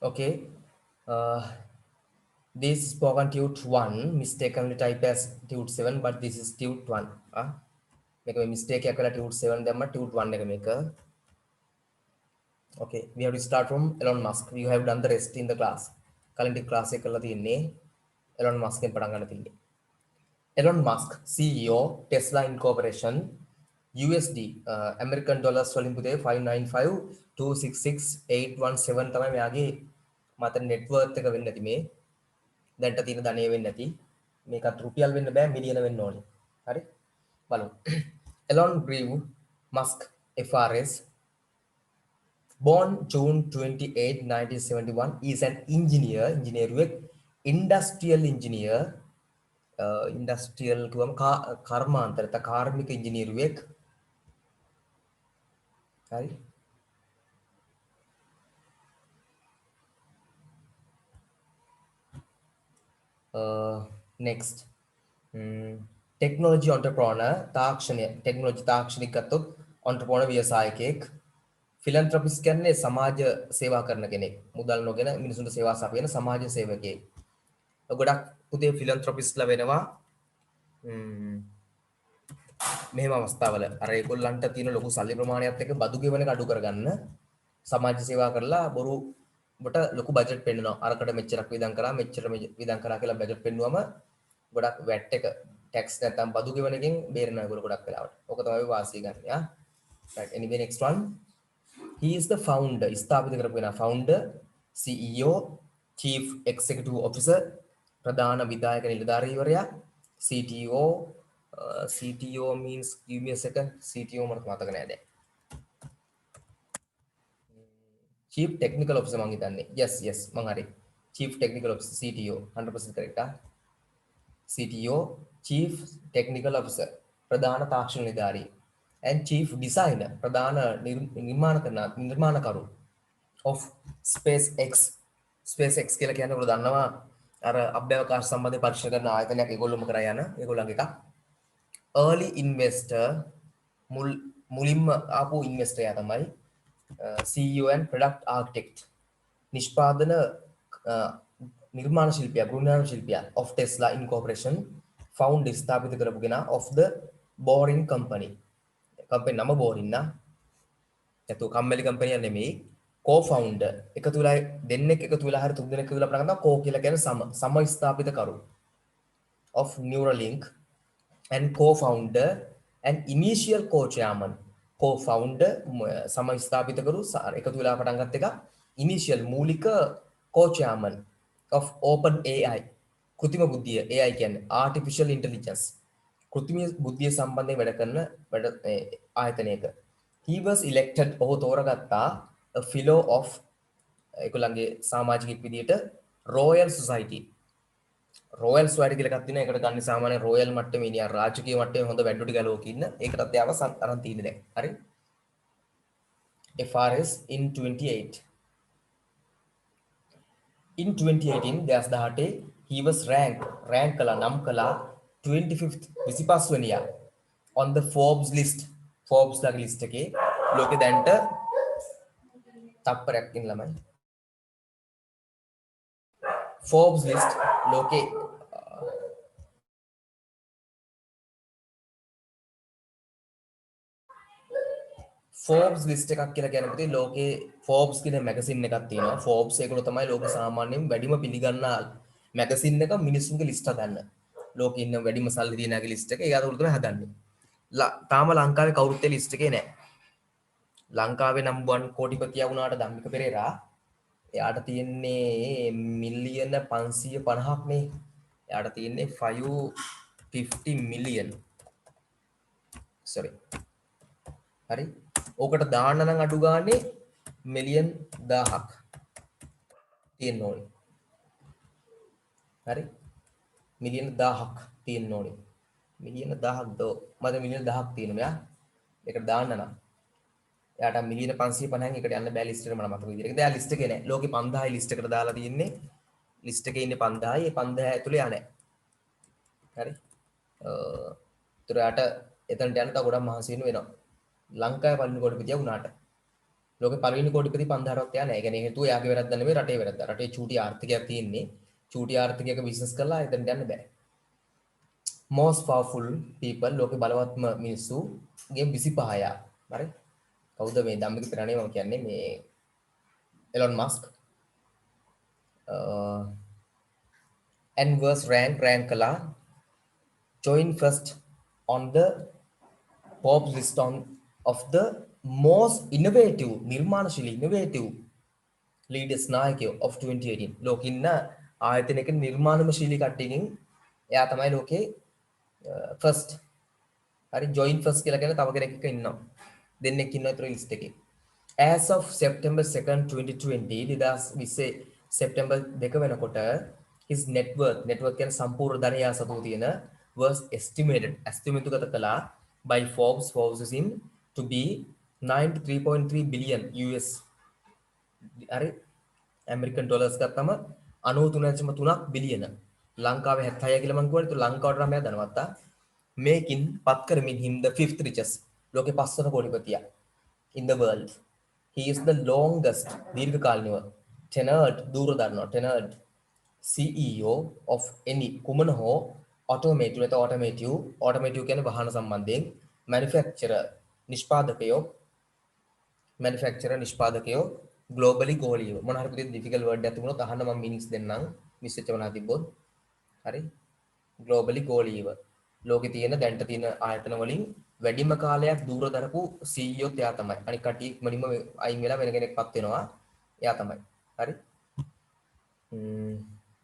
Okay. This is spoken tute 1 mistakenly type as tute 7 but this is tute 1 make a mistake එකක් කරලා tute 7 දැම්ම tute 1 එක මේක. Okay, we have to start from Elon Musk. You have done the rest in the class. කලින් class එක කරලා තියෙන්නේ Elon Musk ගෙන් පටන් ගන්න තියෙන්නේ. Elon Musk, CEO, Tesla Incorporation, USD, American dollars වලින් පුතේ 595,266,817 තමයි මෙයාගේ මත net worth එක වෙන්නේ නැති මේ. දැන්ට තියෙන ධනෙ වෙන්නේ නැති. මේකත් රුපියල් වෙන්න බෑ මිලියන වෙන්න ඕනේ. හරි? බලමු. Elon Grew Musk FRS born June 28, 1971 is an engineer industrial engineer industrial කියවම කර්මාන්තර කාර්මික ඉංජිනේරුවෙක්. හරි? next technology entrepreneur තාක්ෂණය technology තාක්ෂණික ගත්තොත් entrepreneur ව්‍යවසායකයෙක්. philanthropist කියන්නේ සමාජ සේවා කරන කෙනෙක්. මුදල් නොගෙන මිනිසුන්ට සේවා සපයන සමාජ සේවකයෙක්. ගොඩක් පුතේ philanthropistලා වෙනවා මෙහෙම අවස්ථාවල අර ඒගොල්ලන්ට තියෙන ලොකු සල්ලි ප්‍රමාණයත් එක්ක බදු ගෙවන එක අඩු කරගන්න සමාජ සේවා කරලා බොරු ඔබට ලොකු බජට් පෙන්නනවා. අරකට මෙච්චරක් වියදම් කරා මෙච්චර වියදම් කරා කියලා බජට් පෙන්නුවම ගොඩක් වැට් එක ටැක්ස් නැත්නම් බදු ගෙවන එකෙන් බේරෙනවා ඒගොල්ලෝ ගොඩක් වෙලාවට. ඕක තමයි වාසිය ගන්න. right anyway next one. He is the founder, ස්ථාපිත කරපු කෙනා founder, CEO, chief executive officer, ප්‍රධාන විධායක නිලධාරීවරයා, CTO. CTO means give me a second. CTO මට මතක නෑ දැන්. Chief technical officer මං හිතන්නේ. Yes මං හරි. Chief technical officer CTO 100% correct. CTO chief technical officer ප්‍රධාන තාක්ෂණ නිලධාරී. and chief designer ප්‍රධාන නිර්මාණකරු of SpaceX කියලා කියන්නේ ඔයගොල්ලෝ දන්නවා අර අභ්‍යවකාශ සම්බන්ධ පරීක්ෂණ කරන ආයතනයක් ඒගොල්ලොම කරා යන ඒගොල්ලන්ගේ එකක්. early investor මුලින්ම ආපු ඉන්වෙස්ටර් යා තමයි CEO and product architect නිෂ්පාදන නිර්මාණ ශිල්පියා ගෘහනිර්මාණ ශිල්පියා of Tesla Incorporation found ස්ථාපිත කරපු කෙනා of the Boring company company නම Boring නා ඒතු කම්මැලි කම්පැනි නෙමෙයි co-founder එකතු වෙලා දෙන්නෙක් එකතු වෙලා හරි තුන් දෙනෙක් එකතු වෙලා පටන් ගන්නවා co කියලා කියන්නේ සම ස්ථාපිත කරු of Neuralink and co-founder and initial co-chairman co-founder සම ස්ථාපිත කරු එකතු වෙලා පටන් ගත්ත එක initial මූලික co-chairman of OpenAI කෘත්‍රිම බුද්ධිය AI කියන්නේ artificial intelligence කෘත්‍රිම බුද්ධිය සම්බන්ධයෙන් වැඩ කරන ආයතනයක. He was elected ඔහු තෝරගත්තා a fellow of ඒගොල්ලන්ගේ සමාජිකයෙක් විදියට Royal Society කියලා එකක් තියෙනවා. ඒකට ගන්න සාමාන්‍ය රොයල් මට්ටමේ ඉන්නේ රාජකීය මට්ටමේ හොඳ වැඩ ටික ගලවක ඉන්න. ඒකටත් යාව අරන් තියෙන්නේ දැන්. හරි. FRS in 28. In 2018 2018 he was ranked කළා නම් කළා 25th 25 වෙනියා on the Forbes list ලගේ ලිස්ට් එකේ ලෝකේ දැන්ට තප්පරයක් ඉන්න ළමයි Forbes list ලෝකේ Forbes list එකක් කියලා කියන්නේ පුතේ ලෝකේ Forbes කියන මැගසින් එකක් තියෙනවා. Forbes ඒගොල්ලෝ තමයි ලෝක සාමාන්‍යයෙන් වැඩිම පිළිගන්න මැගසින් එක මිනිස්සුන්ගේ ලිස්ට් හදන්න. ලෝකේ ඉන්න වැඩිම සල්ලි තියන අයගේ ලිස්ට් එක ඒක අතට තමයි හදන්නේ. තාම ලංකාවේ කවුරුත් ඒ ලිස්ට් එකේ නැහැ. ලංකාවේ නම් 1 කෝටිපතියා වුණාට ධම්මික පෙරේරා එයාට තියෙන්නේ මිලියන 550ක් නේ. එයාට තියෙන්නේ 550 මිලියන්. sorry. හරි. ඕකට දාන්න නම් අඩු ගානේ මිලියන් 1000ක් තියෙන්න ඕනේ. හරි. මිලියන 1000ක් තියෙන්න ඕනේ. මිලියන 1000ක් දෝ මට මිලියන 1000ක් තියෙනවා මෙයා. ඒකට දාන්න නම්. එයාට මිලියන 550න් එකට යන්න බෑ ලිස්ට් එකට මම මතක විදිහට. දැන් ලිස්ට් එකේ නෑ. ලෝකේ 5000යි ලිස්ට් එකට දාලා තියෙන්නේ. ලිස්ට් එකේ ඉන්නේ 5000යි. ඒ 5000 ඇතුලේ යා නෑ. හරි. ඒතර යාට එතනට යන්න තව ගොඩක් මහන්සි වෙනවා. ලංකාවේ පළවෙනි කෝටිපතියා වුණාට ලෝකේ පළවෙනි කෝටිපති 5000ක් යා නැහැ. ඒ කියන්නේ හේතුව යාගේ වැරද්ද නෙමෙයි රටේ වැරද්ද. රටේ චූටි ආර්ථිකයක් තියෙන්නේ. චූටි ආර්ථිකයක බිස්නස් කරලා එතනට යන්න බෑ. most powerful people ලෝකේ බලවත්ම මිනිස්සුගේ 25 යා. හරි? කවුද මේ ධම්මික පිරණේ මම කියන්නේ මේ Elon Musk and was rank කළා join first on the Forbes list of the most innovative නිර්මාණශීලී innovative leaders නායකයෝ of 2018 ලෝකෙ ඉන්න ආයතනයක නිර්මාණශීලී කට්ටියකින් එයා තමයි ලෝකේ ෆස්ට් හරි ජොයින් ෆස්ට් කියලා කියන තව කෙනෙක් එක්ක ඉන්නවා දෙන්නෙක් ඉන්නවා ඒතර ලිස්ට් එකේ as of September 2nd 2020 2020 September 2 වෙනකොට his net worth කියන්නේ සම්පූර්ණ ධනය සතු තියෙන was estimated estimate කළා by Forbes is in to be 93.3 billion US හරි ඇමරිකන් ඩොලර්ස් ගත්තම 93.3 බිලියන ලංකාවේ 76 කියලා මම කිව්වනේ. તો ලංකාවට නම් මෙයා ධනවත්තා. මේකින් පත් කරමින් him the fifth richest ලෝකේ පස්වන කෝටිපතියා in the world. He is the longest දීර්ඝකාලීනව tenured tenured CEO of any කුමන හෝ automotive කියන්නේ වාහන සම්බන්ධයෙන් නිෂ්පාදකයෝ globally ගෝලීව මොන හරි පුතේ difficult word එකක් තිබුණොත් අහන්න මම meanings දෙන්නම් මිස් වෙච්ච මොනවා තිබ්බොත් හරි globally ගෝලීව ලෝකේ තියෙන දැන්ට තියෙන ආයතන වලින් වැඩිම කාලයක් දූර දරපු CEO එයා තමයි අනික කටි ඉක්මනින්ම අයින් වෙලා වෙන කෙනෙක්පත් වෙනවා එයා තමයි හරි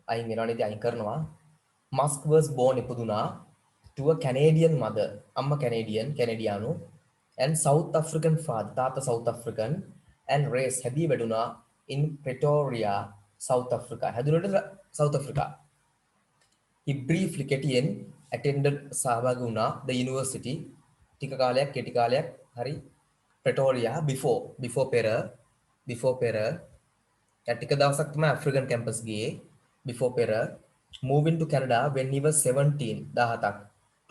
අයින් වෙනවා නේද අයින් කරනවා Musk was born ඉපදුනා to a Canadian mother අම්මා කැනේඩියානු and South African father තාත්තා South African and raised හැදී වැඩුණා in Pretoria South Africa හැදුනට South Africa he briefly කෙටියෙන් attended සහභාගී වුණා the university ටික කාලයක් කෙටි කාලයක් හරි Pretoria before පෙර ටික දවසක් තමයි African campus ගියේ before පෙර moving to Canada when he was 17 17ක්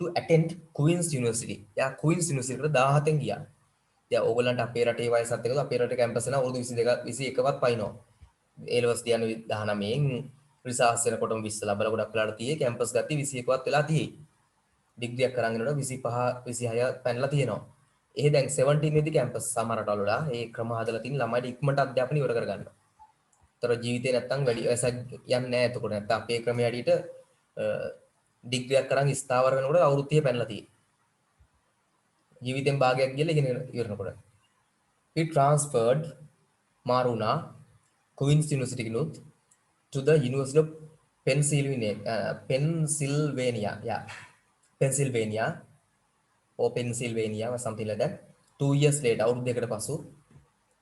to attend Queen's University යා Queen's University එකට 17න් ගියා දැන් ඕගොල්ලන්ට අපේ රටේ වයසත් එක්කද අපේ රටේ කැම්පස් එක අවුරුදු 22 21වත් පයින්නවා A levels තියන 19න් රිසර්ච් වෙනකොටම 20 ලබලා ගොඩක් වෙලාට තියෙයි කැම්පස් ගත්තී 21වත් වෙලා තියෙයි ඩිග්‍රියක් කරන් යනකොට 25 26 පැනලා තියෙනවා එහෙ දැන් 17 වෙදි කැම්පස් සමහර රටවල වල ඒ ක්‍රම හදලා තියෙන ළමයිට ඉක්මනට අධ්‍යාපනය ඉවර කරගන්න. තර ජීවිතේ නැත්තම් වැඩි වයසක් යන්නේ නැහැ එතකොට නැත්තම් අපේ ක්‍රමයේ හැටියට ඩිග්‍රියක් කරන් ස්ථාවර වෙනකොට අවුරුදු 30 පැනලා තියෙයි. ජීවිතෙන් භාගයක් ගිහලා ඉගෙන ඉවරනකොට. He transferred මාරුණා Queen's University කිනුත් to the University of Pennsylvania or Pennsylvania or something like that 2 years later අවුරුදු දෙකකට පසු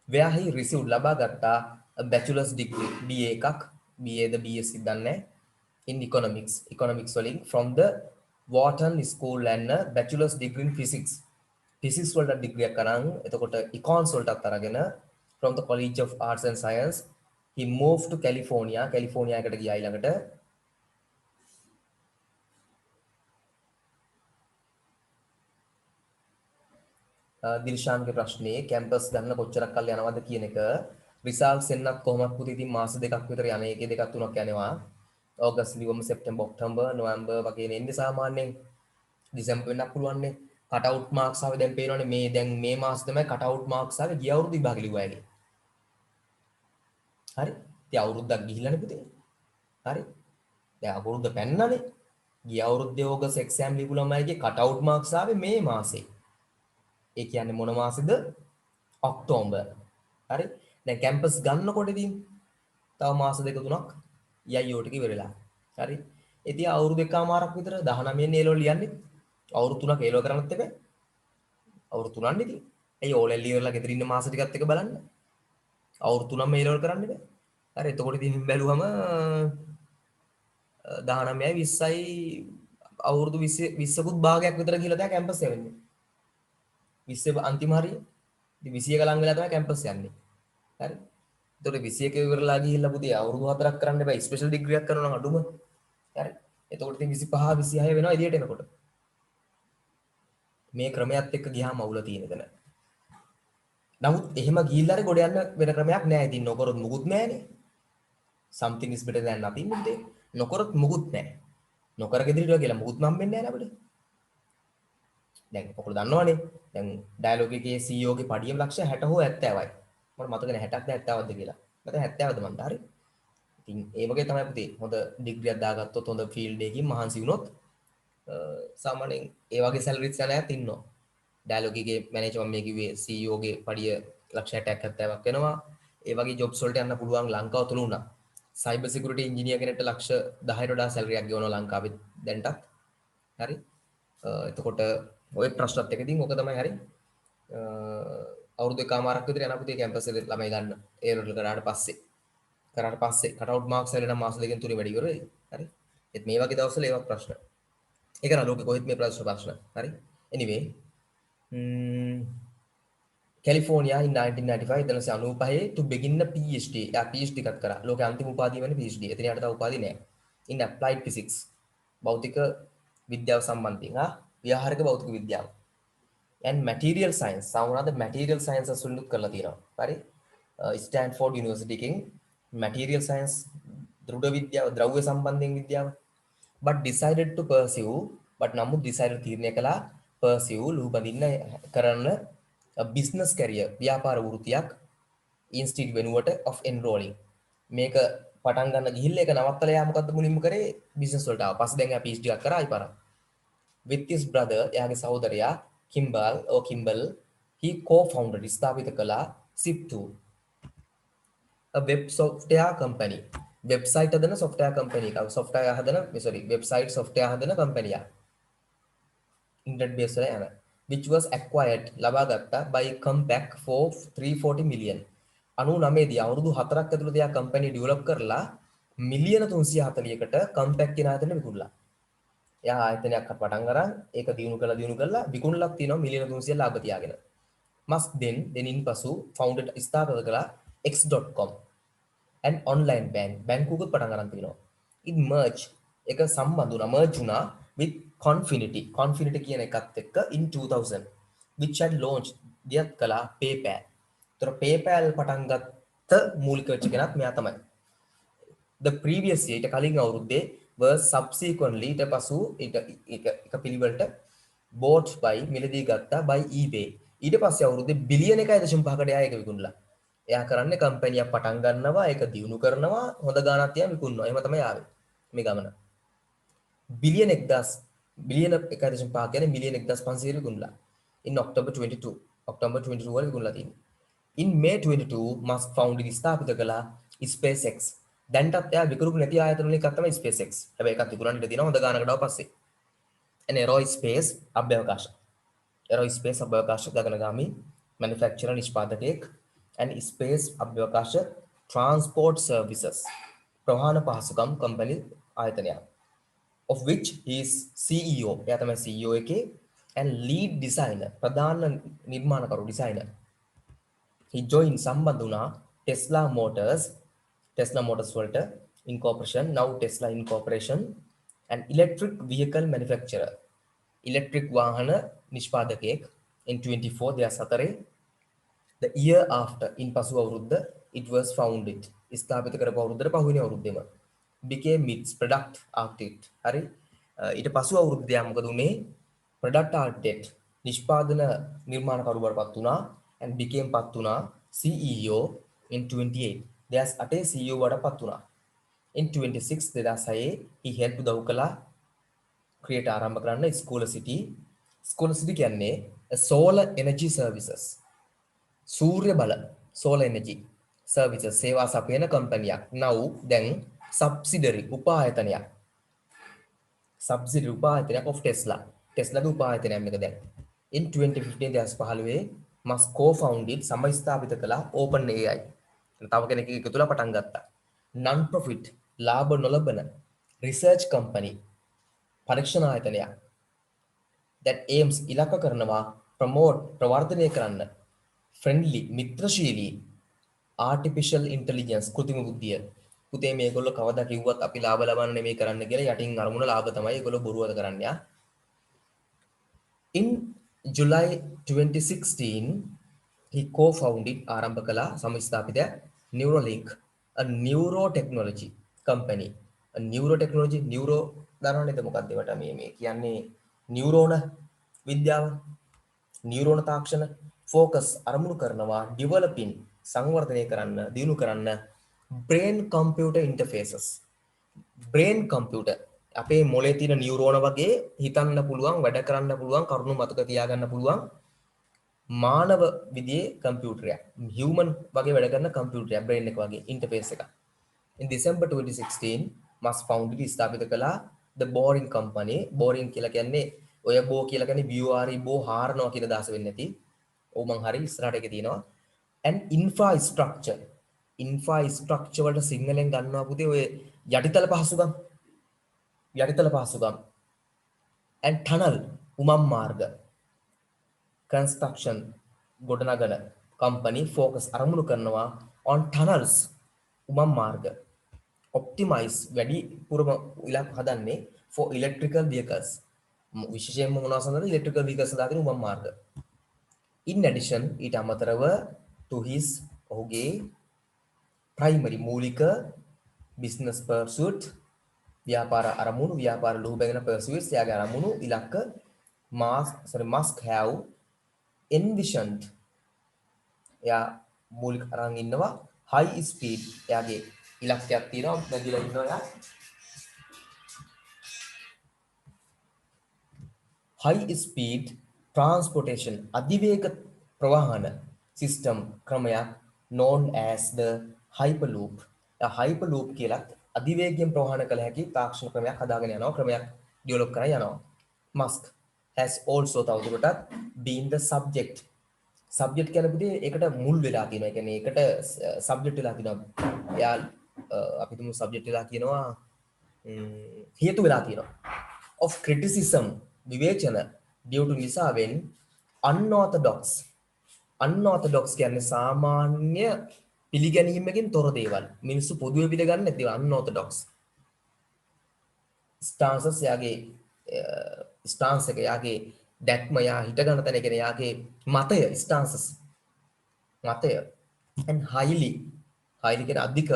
where he received ලබා ගත්තා a bachelor's degree BA එකක් BA ද BSc දන්නේ in economics වලින් from the Wharton School and a bachelor's degree in physics වලට ඩිග්‍රියක් කරන් එතකොට econs වලටත් අරගෙන from the College of Arts and Science he moved to California එකට ගියා ඊළඟට දිල්ෂාන්ගේ ප්‍රශ්නේ කැම්පස් ගන්න කොච්චරක් කල් යනවද කියන එක රිසල්ට්ස් එන්නත් කොහොමද පුතේ ඉතින් මාස දෙකක් විතර යන එකේ දෙකක් තුනක් යනවා ඕගස්ට් ලිවම සෙප්තැම්බර් ඔක්තෝබර් නොවැම්බර් වගේ එන්නේ සාමාන්‍යයෙන් දෙසැම්බර් වෙන්නත් පුළුවන් නේ කට් අවුට් මාක්ස් ආවේ දැන් පේනවනේ මේ මාස තමයි කට් අවුට් මාක්ස් ආවේ ගිය අවුරුදු විභාගෙ ලිව්වාගේ හරි ඉතින් අවුරුද්දක් ගිහිල්ලානේ පුතේ හරි දැන් අවුරුද්ද පැන්නනේ ගිය අවුරුද්දේ ඕගස්ට් එක්සෑම් ලියපු ළමයිගේ කට් අවුට් මාක්ස් ආවේ මේ මාසේ ඒ කියන්නේ මොන මාසෙද ඔක්තෝබර් හරි දැන් කැම්පස් ගන්නකොට ඉතින් තව මාස දෙක තුනක් යයියෝ ටික ඉවරලා හරි ඉතින් අවුරුදු එකමාරක් විතර 19 නේ ඒලෝ ලියන්නේ අවුරුදු 3ක් ඒලෝ කරන්නත් එපා අවුරුදු 3ක් ඉතින් ඇයි ඕලෙල් ඉවරලා ගෙදර ඉන්න මාස ටිකත් එක බලන්න අවුරුදු 3ම ඒලෝ කරන්න බෑ හරි එතකොට ඉතින් බැලුවම 19යි 20යි අවුරුදු 20කුත් භාගයක් විතර ගිහලා තමයි කැම්පස් යවෙන්නේ 20 අන්තිම හරිය ඉතින් 21 ලඟ වෙලා තමයි කැම්පස් යන්නේ හරි එතකොට 21 ඉවරලා ගිහිල්ලා පුතේ අවුරුදු 4ක් කරන්න බෑ ස්පෙෂල් ඩිග්‍රියක් කරනවා නම් අඩුම හරි එතකොට ඉතින් 25 26 වෙනවා එළියට එනකොට මේ ක්‍රමයක් එක්ක ගියාම අවුල තියෙන එතන නමුත් එහෙම ගිහිල්ලා හරි ගොඩ යන්න වෙන ක්‍රමයක් නැහැ. ඉතින් නොකරොත් මුකුත් නැහැනේ. something is better than nothing නේ. නොකරොත් මුකුත් නැහැ. නොකර ගෙදරිට කියලා මුකුත් නම් වෙන්නේ නැහැ අපිට. දැන් ඔයගොල්ලෝ දන්නවනේ. දැන් ඩයලොග් එකේ CEO ගේ පඩියම ලක්ෂ 60 හෝ 70යි. මට මතක නැහැ 60ක්ද 70ක්ද කියලා. මට 70ද මන්ද හරි. ඉතින් ඒ වගේ තමයි පුතේ. හොඳ ඩිග්‍රියක් දාගත්තොත් හොඳ ෆීල්ඩ් එකකින් මහන්සි වුණොත් සාමාන්‍යයෙන් ඒ වගේ සැලරිස් යන අයත් ඉන්නවා. ඩයලොග් එකේ මැනේජර් මම මේ කිව්වේ CEO ගේ පඩිය ලක්ෂ 60ක් 70ක් වෙනවා. ඒ වගේ ජොබ්ස් වලට යන්න පුළුවන් ලංකාව තුල උනා. සයිබර් සිකියුරිටි ඉංජිනේර් කෙනෙක්ට ලක්ෂ 10ට වඩා සැලරියක් ගෙවනවා ලංකාවේ දැන්ටත්. හරි. එතකොට ඔය ප්‍රශ්නත් එක ඉතින් ඔක තමයි හරි. අවුරුදු එකමාරක් විතර යන පුතේ කැම්පස් එකේ ළමයි ගන්න. ඒ රෝල් කරාට පස්සේ කට් අවුට් මාක්ස් වල නම් මාස දෙකකින් තුනේ වැඩි ඉවරයි. හරි. ඒත් මේ වගේ දවස්වල ඒවත් ප්‍රශ්න. ඒක නා ලෝකෙ කොහෙත් මේ ප්‍රශ්න. හරි. anyway California in 1995 1995 to begin a PhD. එයා PhD එකක් කරා. ලෝකේ අන්තිම උපාධිය වෙන්නේ PhD. එතන යට තව උපාධි නෑ. In applied physics. භෞතික විද්‍යාව සම්බන්ධයෙන් ව්‍යවහාරික භෞතික විද්‍යාව. And material science. සමහරවිට material science අසුලුත් කරලා තියෙනවා. හරි. Stanford University එකෙන් material science දෘඩ විද්‍යාව, ද්‍රව්‍ය සම්බන්ධයෙන් විද්‍යාව. But decided to pursue but නමුත් decided තීරණය කළා pursue ලුහුබඳින්න කරන්න business career ව්‍යාපාර වෘත්තියක් instead වෙනුවට of enrolling මේක පටන් ගන්න ගිහිල්ලා ඒක නවත්තලා යා මොකද්ද මුලින්ම කරේ business වලට ආවා. පස්සේ දැන් යා PhD එකක් කරා ආයිපාරක්. With his brother එයාගේ සහෝදරයා Kimball he co-founded ස්ථාපිත කළා Zip2 a web software company. Website හදන software company එකක්. software හදන website software හදන company එකක්. internet based වල යන which was acquired ලබා ගත්තා by Compaq for 340 million. 99 දී අවුරුදු 4ක් ඇතුළත යා කම්පැනි ඩෙවලොප් කරලා මිලියන 340කට Compaq කියන ආයතනෙ විකුණලා. එයා ආයතනයක් පටන් අරන් ඒක දිනු කරලා විකුණලක් තියෙනවා මිලියන 300 ලාභ තියාගෙන. must then ඉන්පසු founded ස්ථාපිත කළා x.com and online බැංකුවකුත් පටන් අරන් තිනවා. it merge එක සම්බන්ධ වුණා merge වුණා with Confinity කියන එකත් එක්ක in 2000 which had launched දියත් කළා PayPal. ඒතර PayPal පටන් ගත්ත මූලික වෙච්ච කෙනත් මෙයා තමයි. The previous year ඊට කලින් අවුරුද්දේ was subsequently ඊට පසු එක පිළිවෙලට bought by මිලදී ගත්තා by eBay. ඊට පස්සේ අවුරුද්දේ බිලියන 1.5කට එයා ඒක විකුණලා. එයා කරන්නේ කම්පැනියක් පටන් ගන්නවා ඒක දියුණු කරනවා හොඳ ගාණක් තියා විකුණනවා. එහෙම තමයි ආවේ මේ ගමන. බිලියන 1.5 කියන්නේ මිලියන 1500 විකුණලා. in October 22 වල විකුණලා තියෙනවා. in May 22 Musk founded ස්ථාපිත කළා SpaceX. දැන්ටත් එයා විකුණු නැති ආයතන වලින් එකක් තමයි SpaceX. හැබැයි ඒකත් විකුණන්න ඉඳ තියෙනවා හොඳ ගාණකට ආව පස්සේ. and Aerospace අභ්‍යවකාශ. Aerospace අභ්‍යවකාශ ගගනගාමී manufacturer නිෂ්පාදකයෙක් and space අභ්‍යවකාශ transport services ප්‍රවාහන පහසුකම් කම්පැනි ආයතනයක්. of which he is CEO. එයා තමයි CEO එකේ and lead designer ප්‍රධාන නිර්මාණකරු designer. He joined සම්බන්ධ වුණා Tesla Motors වලට incorporation now Tesla Incorporation and electric vehicle manufacturer. electric වාහන නිෂ්පාදකයෙක් in 24 2004 the year after in පසු අවුරුද්ද it was founded ස්ථාපිත කරපු අවුරුද්දට පහුවෙනි අවුරුද්දේම became its product architect. හරි ඊට පසු අවුරුද්දේ මොකද උනේ product architect නිෂ්පාදන නිර්මාණකරු බවටපත් වුණා and became පත් වුණා CEO in 28 2008 CEO බවටපත් වුණා. in 26 2006 he helped උදව් කළා create ආරම්භ කරන්න Scholar City කියන්නේ solar energy services සූර්ය බල solar energy services සේවා සපයන කම්පැනියක්. now දැන් subsidiary උපායතනයක් of Tesla. ටෙස්ලාගේ උපායතනයක් මේක දැන්. in 2015 2015 Musk co-founded සමස්ථාපිත කළා OpenAI. තව කෙනෙක් එකතු වෙලා පටන් ගත්තා. non profit ලාභ නොලබන research company පරීක්ෂණ ආයතනයක් that aims ඉලක්ක කරනවා promote ප්‍රවර්ධනය කරන්න friendly මිත්‍රශීලී artificial intelligence කෘත්‍රිම බුද්ධිය. පුතේ මේගොල්ලෝ කවදා කිව්වත් අපි ලාභ ලබන්න නෙමෙයි කරන්න කියලා යටින් අරමුණ ලාභ තමයි ඒගොල්ලෝ බොරුවද කරන්නේ. in July 2016 he co-founded ආරම්භ කළා සමස්ථාපිතය Neuralink, a neurotechnology company. A neurotechnology neuro දරන්නේද මොකක්ද ඒවට මේ කියන්නේ නියුරෝන විද්‍යාව නියුරෝන තාක්ෂණ focus අරමුණු කරනවා developing සංවර්ධනය කරන්න දියුණු කරන්න brain computer interfaces. brain computer අපේ මොලේ තියෙන නියුරෝන වගේ හිතන්න පුළුවන් වැඩ කරන්න පුළුවන් කරුණු මතක තියාගන්න පුළුවන් මානව විදියේ කම්පියුටරයක් human වගේ වැඩ කරන කම්පියුටරයක් brain එක වගේ interface එක. In December 2016 Musk founded ස්ථාපිත කළා the Boring company. Boring කියලා කියන්නේ ඔය බෝ කියලා කියන්නේ BORE බෝ හාරනවා කියලා දාස වෙන්නේ නැති. ඔව් මං හරි ඉස්සරහට එකේ තියෙනවා. And infrastructure වලට සිංහලෙන් ගන්නවා පුතේ ඔය යටිතල පහසුකම් and tunnel උමම් මාර්ග construction ගොඩනගන company focus අරමුණු කරනවා on tunnels උමම් මාර්ග optimize වැඩිපුරම ඉලක්ක හදන්නේ for electrical vehicles විශේෂයෙන්ම මොනවා සඳහාද electrical vehicles සඳහා තියෙන උමම් මාර්ග. In addition ඊට අමතරව to his ඔහුගේ primary මූලික business pursuit ව්‍යාපාර අරමුණු ව්‍යාපාර ලුහු බැඳෙන pursuits යාගේ අරමුණු ඉලක්ක Musk have envisioned යා මූලික අරන් ඉන්නවා high speed යාගේ ඉලක්කයක් තියෙනවා බැඳිලා ඉන්නවා යා high speed transportation අධිවේග ප්‍රවාහන system ක්‍රමයක් known as the hyperloop. hyperloop කියලා අධිවේගයෙන් ප්‍රවාහන කළ හැකි තාක්ෂණ ක්‍රමයක් හදාගෙන යනවා ක්‍රමයක් ඩෙවලොප් කරගෙන යනවා. Musk has also තවදුරටත් been the subject කියන්නේ පුතේ ඒකට මුල් වෙලා තියෙනවා. ඒ කියන්නේ ඒකට subject වෙලා තියෙනවා. එයා අපි තුමු subject වෙලා කියනවා හේතු වෙලා තියෙනවා. of criticism විවේචන due to නිසාවෙන් unorthodox කියන්නේ සාමාන්‍ය පිළිගැනීමකින් තොර දේවල්. මිනිස්සු පොදුවේ පිළිගන්නේ නැති ඒවා unorthodox. stances යාගේ stance එක යාගේ දැක්ම යා හිට ගන්න තැන කියන්නේ යාගේ මතය stances මතය and highly කියන අධික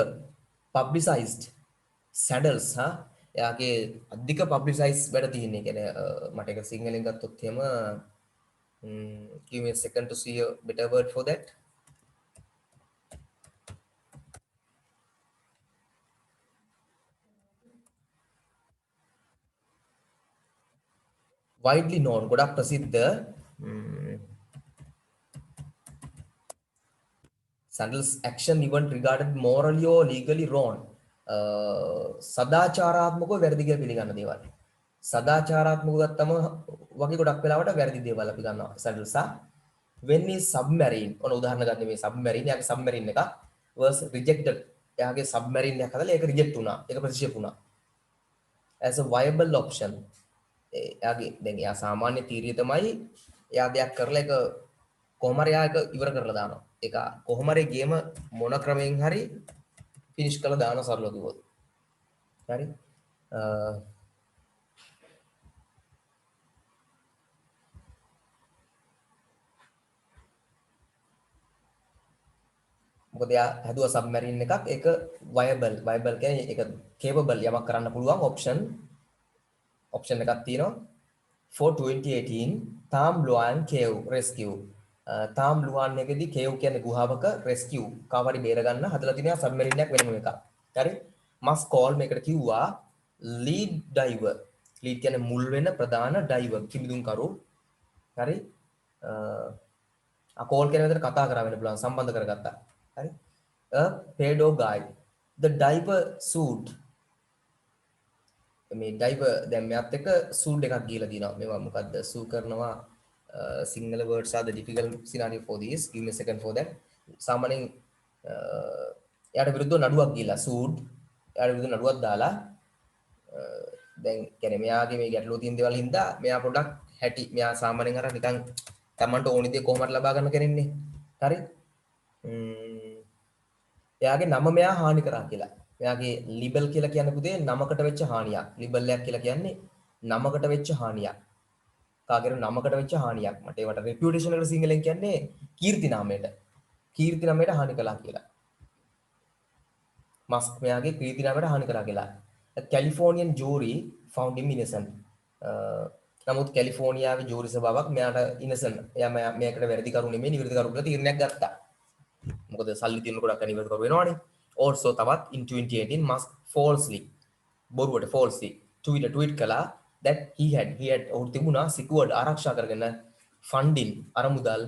publicized saddles යාගේ අධික publicized වැඩ තියෙන්නේ කියන්නේ මට ඒක සිංහලෙන් ගත්තොත් එහෙම give me a second to see a better word for that. Widely known ගොඩක් ප්‍රසිද්ධ Sandals action even regarded morally or legally wrong සදාචාරාත්මකව වැරදි කියලා පිළිගන්න දේවල් සදාචාරාත්මකව ගත්තම වගේ ගොඩක් වෙලාවට වැරදි දේවල් අපි ගන්නවා Sandals when is submarine ඔන්න උදාහරණ ගන්න මේ submarine යාගේ submarine එක was rejected යාගේ submarine එකක් හදලා ඒක reject වුණා ඒක ප්‍රතික්ෂේප වුණා as a viable option එයාගේ දැන් එයා සාමාන්‍ය තීරිය තමයි එයා දෙයක් කරලා ඒක කොහොම හරි එයා ඒක ඉවර කරලා දානවා. ඒක කොහොම හරි ගේම මොන ක්‍රමයෙන් හරි ෆිනිෂ් කරලා දානවා සරලව කිව්වොත්. හරි. මොකද එයා හැදුවා සබ්මැරින් එකක් ඒක viable කියන්නේ ඒක capable යමක් කරන්න පුළුවන් option එකක් තියෙනවා for 2018 Tham Luang Cave Rescue Tham Luang එකේදී cave කියන්නේ ගුහාවක rescue කාවරි බේර ගන්න හදලා තියෙනවා සබ්මැරින් එකක් වෙනම එකක්. හරි. Musk call මේකට කිව්වා lead diver. lead කියන්නේ මුල් වෙන ප්‍රධාන diver කිමිදුම් කරු. හරි. call කියන විදිහට කතා කරා වෙන්න පුළුවන් සම්බන්ධ කරගත්තා. හරි. a pedo guy. The diver suit මේ ඩයිවර් දැන් මෙයාත් එක්ක සූට් එකක් ගිහලා දිනවා මේවා මොකද්ද සූ කරනවා සිංගල words are the difficult scenario for this give me a second for that සාමාන්‍යයෙන් එයාට විරුද්ධව නඩුවක් ගිහලා සූට් එයාට විරුද්ධව නඩුවක් දාලා දැන් කියන්නේ මෙයාගේ මේ ගැටලුව තියෙන දේවල් හින්දා මෙයා පොඩ්ඩක් හැටි මෙයා සාමාන්‍යයෙන් අර නිකන් තමන්ට ඕනි දේ කොහොමද ලබා ගන්න කෙනෙන්නේ හරි එයාගේ නම මෙයා හානි කරා කියලා එයාගේ ලිබල් කියලා කියන්නේ පුතේ නමකට වෙච්ච හානියක්. ලිබල් එකක් කියලා කියන්නේ නමකට වෙච්ච හානියක්. කාගෙන් නමකට වෙච්ච හානියක්. මට ඒවට රෙපියුටේෂන් එකට සිංහලෙන් කියන්නේ කීර්ති නාමයට හානි කළා කියලා. මස්ක් මෙයාගේ කීර්ති නාමයට හානි කළා කියලා. කැලිෆෝනියන් ජූරි found him innocent. නමුත් කැලිෆෝනියාවේ ජූරි සභාවක් මෙයාට innocent. එයා මේකට වැරදි කරු නෙමෙයි නිවැරදි කරු කියලා තීරණයක් ගත්තා. මොකද සල්ලි තියෙන ගොඩක් අනිවැරදි කරු වෙනවනේ. also තවත් in 2018 Musk falsely බොරුවට falsely tweet කළා that he had ඔහු තිබුණා secured ආරක්ෂා කරගෙන funding අරමුදල්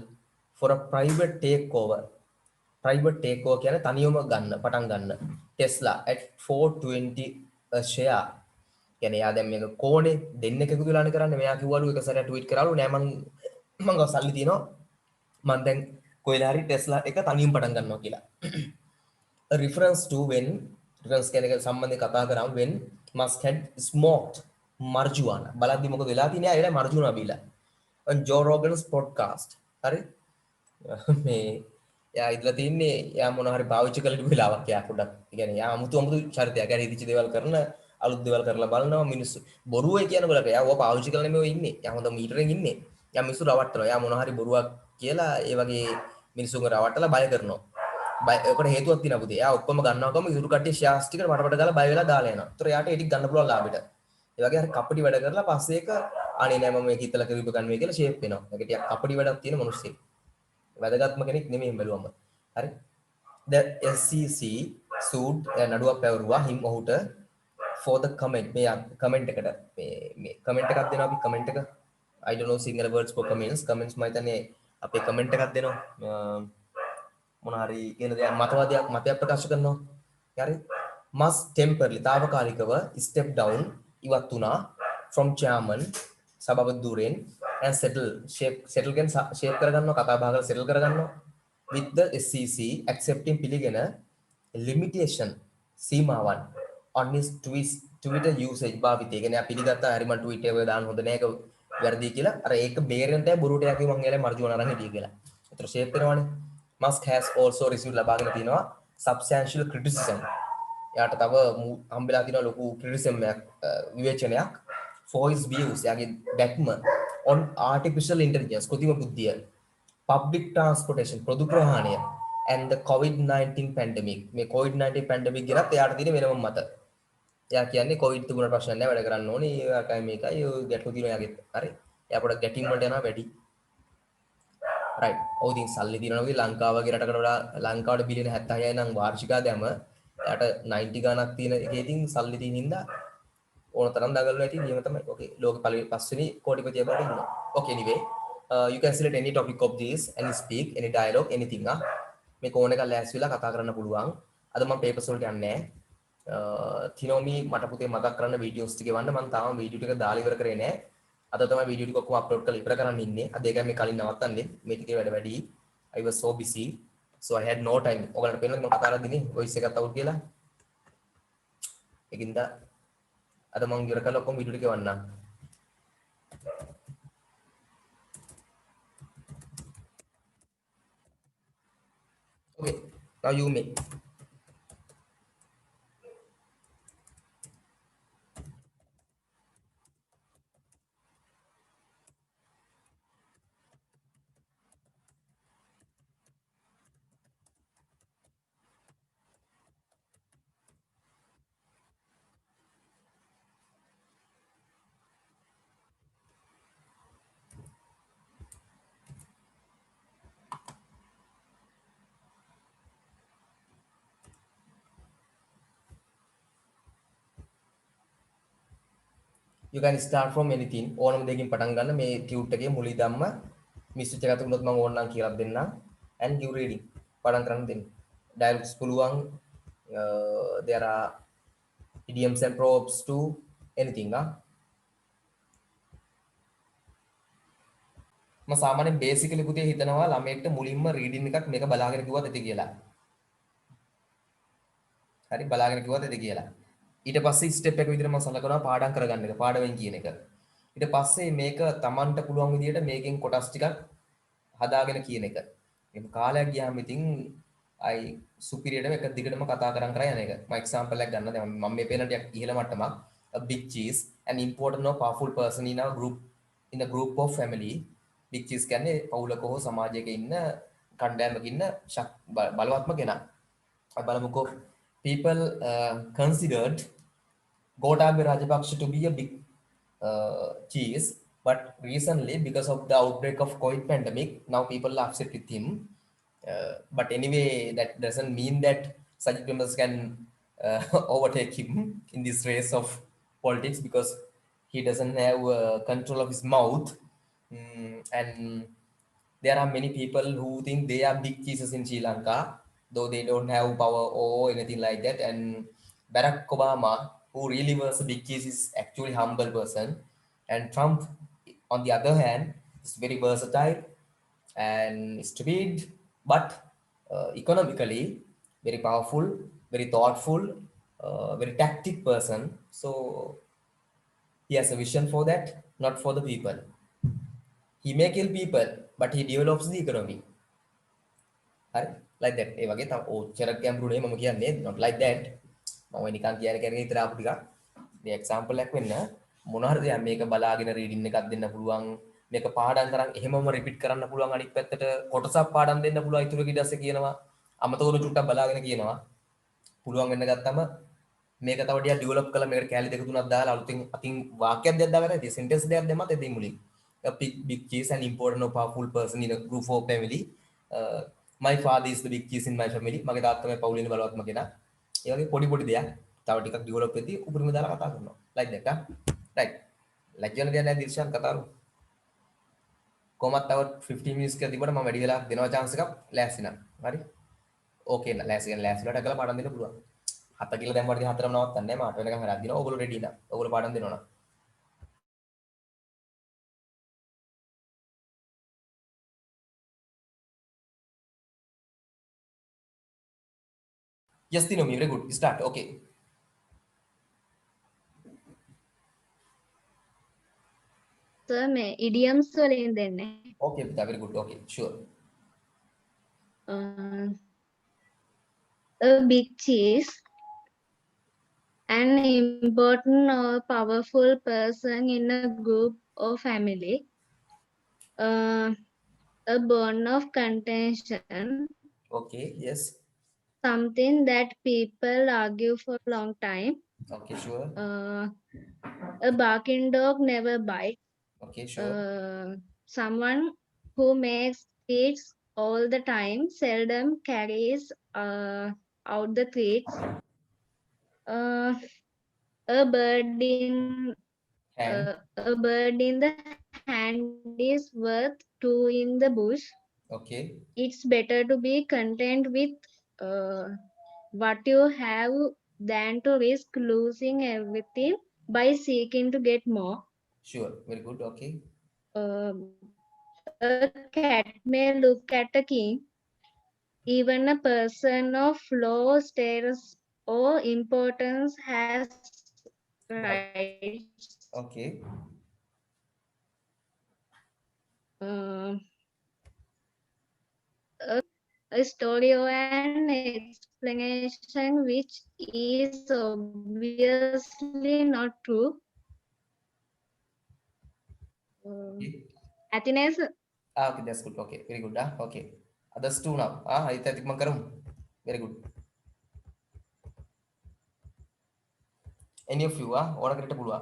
for a private takeover කියන්නේ තනියම පටන් ගන්න Tesla at 420 a share. කියන්නේ යා දැන් මේක කෝනේ දෙන්නෙක් එකතු වෙලානේ කරන්නේ. මෙයා කිව්වලු එක සැරයක් ට්වීට් කරාලු නෑ මං ගාව සල්ලි තියෙනවා මං දැන් කොයිලා හරි Tesla එක තනියම පටන් ගන්නවා කියලා. A reference කියන එක සම්බන්ධයෙන් කතා කරාම when Musk had smoked marijuana බලද්දි මොකද වෙලා තියෙන්නේ? එයා marijuana බීලා on Joe Rogan's podcast. හරි මේ යා ඉදලා තින්නේ යා මොන හරි පාවිච්චි කරලා වෙලාවක් යා පොඩ්ඩක්. ඒ කියන්නේ යා අමුතු චරිතයක්. යා ඉදිච්ච දේවල් කරන අලුත් දේවල් කරලා බලනවා මිනිස්සු. බොරුවයි කියනකොට යා ඕවා පාවිච්චි කරලා නෙමෙයි ඉන්නේ. යා හොඳ මීටරෙන් ඉන්නේ. යා මිනිස්සු රවට්ටනවා. යා මොන හරි බොරුවක් කියලා ඒ වගේ මිනිස්සුන්ව රවට්ටලා බය කරනවා. ඒකට හේතුවක් තියෙනවා පුතේ. යා ඔක්කොම ගන්නවකම ඉතුරු කට්ටිය ෂෙයාර්ස් ටික මටපට ගාලා බය වෙලා දාලා යනවා. ඒතර යාට ඒ ටික ගන්න පුළුවන් ලාභෙට. ඒ වගේ හරි කපටි වැඩ කරලා පස්සේ ඒක අනේ නෑ මම මේක හිතලා කිව්ව ගන්නවා කියලා ෂේප් වෙනවා. ඒක ටිකක් කපටි වැඩක් තියෙන මිනිස්සෙක්. වැදගත්ම කෙනෙක් නෙමෙයි බැලුවම. හරි. The SEC sued නඩුවක් පැවරුවා him ඔහුට for the comment මේ කමෙන්ට් එකට මේ කමෙන්ට් එකක් දෙනවා අපි කමෙන්ට් එක I don't know single words for comments මම හිතන්නේ අපේ කමෙන්ට් එකක් දෙනවා මොන හරි කියන දේ මතයක් ප්‍රකාශ කරනවා. හරි. Musk temporarily తాවකාලිකව step down ඉවත් වුණා from chairman සභාපති ධුරයෙන් and settle කියන shape කරගන්නවා කතා බහ කරලා settle කරගන්නවා with the SEC accepting පිළිගෙන limitation සීමාවන් on his Twitter usage භාවිතය. කියන්නේ අපි පිළිගත්තා හරි මම tweet එක දාන්න හොඳ නෑ ඒක වැරදි කියලා. අර ඒක බේරෙන්න තමයි බොරුවට යකි මං එයාලා මර්ජුන අරන් හිටියේ කියලා. ඒතර shape කරනවානේ. Musk has also received ලබාගෙන තිනවා substantial criticism. යාට තව හම්බෙලා තිනවා ලොකු criticism එකක් විවේචනයක් for his views යාගේ දැක්ම on artificial intelligence කෘත්‍රිම බුද්ධිය public transportation පොදු ප්‍රවාහනය and the COVID-19 pandemic මේ COVID-19 pandemic ගැනත් එයාට තියෙන වෙනම මත. එයා කියන්නේ COVID තිබුණාට ප්‍රශ්න නැහැ වැඩ කරන්න ඕනේ. ඒකයි මේකයි ගැටලු තියෙනවා එයාගෙත්. හරි. එයා පොඩක් ගැටීම් වලට යනවා වැඩි. right. ඔව් ඉතින් සල්ලි තියෙනවා වගේ ලංකාව වගේ රටකට වඩා ලංකාවට බිලියන 76යි නම් වාර්ෂික ආදායම එයාට 90 ගණක් තියෙන එකේ ඉතින් සල්ලි තියෙන හින්දා ඕන තරම් දඟලනවා ඇති නියම තමයි. okay. ලෝක පස්වෙනි කෝටිපතිය බවට ඉන්නවා. okay anyway. You can select any topic of this and speak any dialogue anything මේ කෝන එක ලෑස්ති වෙලා කතා කරන්න පුළුවන්. අද මම papers වලට යන්නේ නැහැ. තිනෝමි මට පුතේ මතක් කරන්න වීඩියෝස් ටික එවන්න මම තාම වීඩියෝ ටික දාලා ඉවර කරේ නැහැ. අද තමයි වීඩියෝ ටික ඔක්කොම අප්ලෝඩ් කරලා ඉවර කරන්න ඉන්නේ. අද ඒකයි මේ කලින් නවත්තන්නේ. මේ ටිකේ වැඩ වැඩි. I was so busy so I had no time. ඔයගලන්ට පේනවද මම කතා කරලා දිනේ voice එකක් අවුල් කියලා. ඒකින්ද අද මම ඉවර කරලා ඔක්කොම වීඩියෝ ටික එවන්නම්. Okay, now you may. You can start from anything. ඕනම දෙයකින් පටන් ගන්න මේ ටියුට් එකේ මුලින් ධම්ම මිස්ටර් එකකට උනොත් මම ඕනනම් කියලා දෙන්නම් and you reading පටන් කරන්න දෙන්න. dialogues පුළුවන් there are idioms and proverbs to anything මම සාමාන්‍යයෙන් basically පුතේ හිතනවා ළමයෙක්ට මුලින්ම reading එකක් මේක බලාගෙන කිව්වත් ඇති කියලා. හරි බලාගෙන කිව්වත් ඇති කියලා. ඊට පස්සේ ස්ටෙප් එක විදිහට මම සලකනවා පාඩම් කරගන්න එක පාඩමෙන් කියන එක. ඊට පස්සේ මේක Tamanට පුළුවන් විදිහට මේකෙන් කොටස් ටිකක් හදාගෙන කියන එක. මේ කාලයක් ගියාම ඉතින් අයි සුපිරියර්ටම එක දිගටම කතා කරන් කරා යන එක. මම එක්සැම්පල් එකක් ගන්න දැන් මම මේ පේන ටිකක් ඉහළ මට්ටමක් a big cheese an important or powerful person in our group in a group of family big cheese කියන්නේ පවුලක හෝ සමාජයක ඉන්න කණ්ඩායමක ඉන්න බලවත්ම කෙනා. අපි බලමුකෝ people considered Gotabaya Rajapaksa to be a big cheese, but recently because of the outbreak of COVID pandemic, now people are upset with him. But anyway, that doesn't mean that Sajid Premdas can overtake him in this race of politics because he doesn't have control of his mouth. And there are many people who think they are big cheeses in Sri Lanka, though they don't have power or anything like that. And Barack Obama, who really was a big cheese, is actually humble person. And Trump, on the other hand, is very versatile and stupid, but economically very powerful, very thoughtful, very tactic person. So he has a vision for that, not for the people. He may kill people, but he develops the economy. හරි like that ඒ වගේ තව ඔච්චර ගැඹුරුනේ මම කියන්නේ not like that මම නිකන් කියන විතර ආපු ටිකක් මේ එක්සැම්පල් එකක් වෙන්න මොන හරි දෙයක් මේක බලාගෙන රීඩින් එකක් දෙන්න පුළුවන් මේක පාඩම් කරන් එහෙමම රිපීට් කරන්න පුළුවන් අනිත් පැත්තට කොටසක් පාඩම් දෙන්න පුළුවන් ඊටු ඊට පස්සේ කියනවා අමතකවල චුට්ටක් බලාගෙන කියනවා පුළුවන් වෙන්න ගත්තම මේක තව ටිකක් ඩෙවලොප් කරලා මේකට කැලි දෙක තුනක් දාලා අලුතින් අතින් වාක්‍යයක් දෙයක් දාගන්න ඉතින් සෙන්ටෙන්ස් දෙයක් දෙමත් එදින් මුලින් a big cheese and important or powerful person in a group of family. My father is the big cheese in my family. මගේ තාත්තා මේ පවුලේ ඉන්න බලවත්ම කෙනා. ඒ වගේ පොඩි පොඩි දෙයක් තව ටිකක් ඩෙවලොප් වෙද්දී උපරිම දාලා කතා කරනවා. like that. right. ලැජ්ජන දෙයක් නැහැ දිර්ෂාන් කතා කරමු. කොහොමත් තව 15 minutes කියලා තිබුණා මම වැඩි වෙලා දෙනවා chance එකක් ලෑස්ති නම්. හරි. ඕකේ නා ලෑස්ති වෙලා ටකලා පාඩම් දෙන්න පුළුවන්. 7 කියලා දැන් වර්ගය 4ම නවත්තන්නේ නැහැ. 8 වෙනකම් හරක් දිනවා. ඕගොල්ලෝ රෙඩි නා. ඕගොල්ලෝ පාඩම් දෙනවා නා. Yes, Tinomi, very good. Start. Okay. Sir, मैं idioms වලින් දෙන්නේ. Okay, Pita, very good. Okay, sure. A big cheese, an important or powerful person in a group or family, a bone of contention, Okay, yes. something that people argue for a long time. Okay, sure. A barking dog never bites. Okay, sure. Someone who makes treats all the time seldom carries out the treats. A bird in the hand is worth two in the bush. Okay. It's better to be content with what you have than to risk losing everything by seeking to get more. Sure, very good. Okay. A cat may look at a king. Even a person of low status or importance has rights. Okay. A story or an explanation which is obviously not true. Happiness. Okay, that's good. Okay, very good. Okay. Others two now. Itu tik mangkarum. Very good. Any of you? Orang kereta puluh.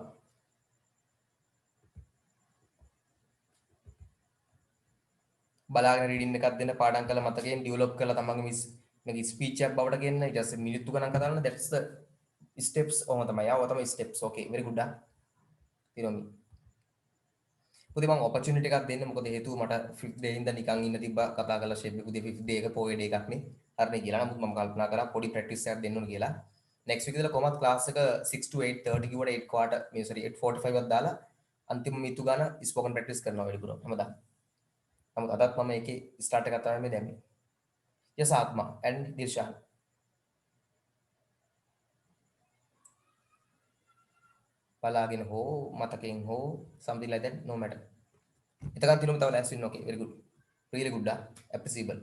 බලාගෙන reading එකක් දෙන්න පාඩම් කරලා මතකයෙන් develop කරලා තමන්ගේ මේ speech එකක් බවට ගෙන්න ඊට පස්සේ මිනිත්තු ගණන් කතා කරන that's the steps ඔහොම තමයි. ආව තමයි steps. Okay, very good. තිරොමි. පුතේ මම opportunity එකක් දෙන්න මොකද හේතුව මට 5th day ඉඳන් නිකන් ඉන්න තිබ්බා කතා කරලා ෂේප් එක පුතේ 5th day එක පොයේ day එකක් නේ. හරිනේ කියලා. නමුත් මම කල්පනා කරා පොඩි practice එකක් දෙන්න ඕන කියලා. next week ඉඳලා කොහමත් class එක 6 to 8:30 කිව්වට 8 quarter මේ sorry 8:45 ක් දාලා අන්තිම මිතු ගාන spoken practice කරනවා වැඩිපුර. හැමදාම. නමුත් අදත් මම ඒකේ ස්ටාර්ට් එකක් තමයි මේ දැම්මේ. Yes, Atma and Dirshan. බලාගෙන හෝ මතකයෙන් හෝ something like that, no matter. එතකන් තිනුම තව ලෑස්ති වෙන්න. Okay, very good. Really good. Appreciable.